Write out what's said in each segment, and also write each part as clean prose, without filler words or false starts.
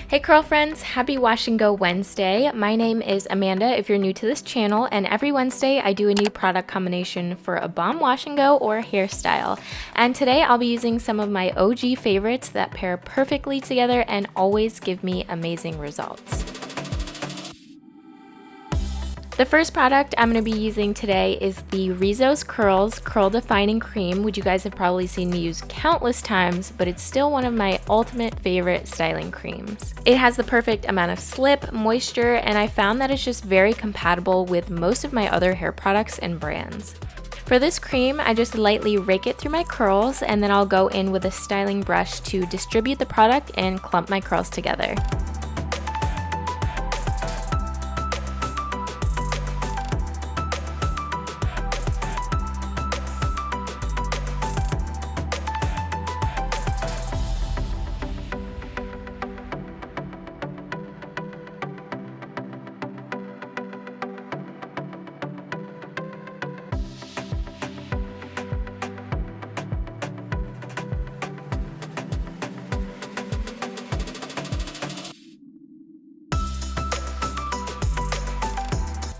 Hey curl friends, happy Wash and Go Wednesday. My name is Amanda if you're new to this channel, and every Wednesday I do a new product combination for a bomb wash and go or hairstyle. And today I'll be using some of my OG favorites that pair perfectly together and always give me amazing results. The first product I'm going to be using today is the Rizos Curls Curl Defining Cream, which you guys have probably seen me use countless times, but it's still one of my ultimate favorite styling creams. It has the perfect amount of slip, moisture, and I found that it's just very compatible with most of my other hair products and brands. For this cream, I just lightly rake it through my curls, and then I'll go in with a styling brush to distribute the product and clump my curls together.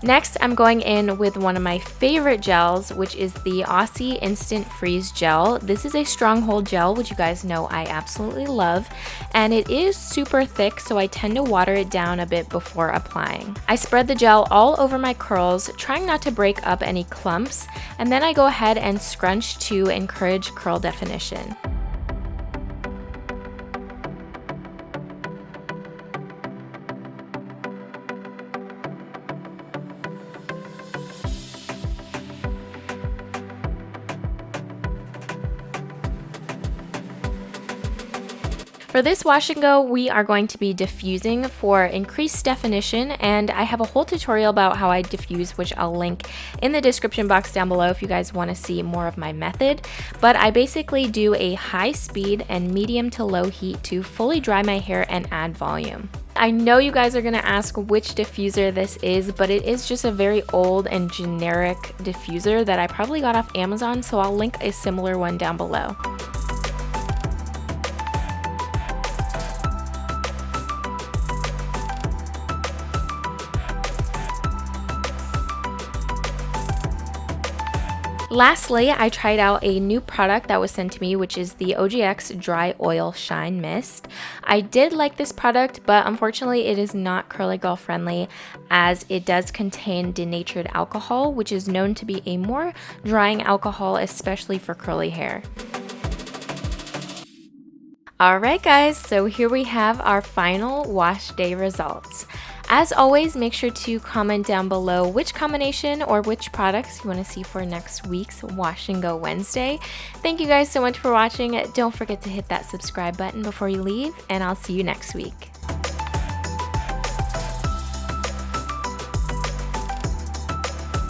Next, I'm going in with one of my favorite gels, which is the Aussie Instant Freeze Gel. This is a stronghold gel, which you guys know I absolutely love, and it is super thick, so I tend to water it down a bit before applying. I spread the gel all over my curls, trying not to break up any clumps, and then I go ahead and scrunch to encourage curl definition. For this wash and go, we are going to be diffusing for increased definition, and I have a whole tutorial about how I diffuse, which I'll link in the description box down below if you guys want to see more of my method. But I basically do a high speed and medium to low heat to fully dry my hair and add volume. I know you guys are going to ask which diffuser this is, but it is just a very old and generic diffuser that I probably got off Amazon, so I'll link a similar one down below. Lastly, I tried out a new product that was sent to me, which is the OGX Dry Oil Shine Mist. I did like this product, but unfortunately it is not curly girl friendly, as it does contain denatured alcohol, which is known to be a more drying alcohol, especially for curly hair. Alright guys, so here we have our final wash day results. As always, make sure to comment down below which combination or which products you want to see for next week's Wash and Go Wednesday. Thank you guys so much for watching. Don't forget to hit that subscribe button before you leave, and I'll see you next week.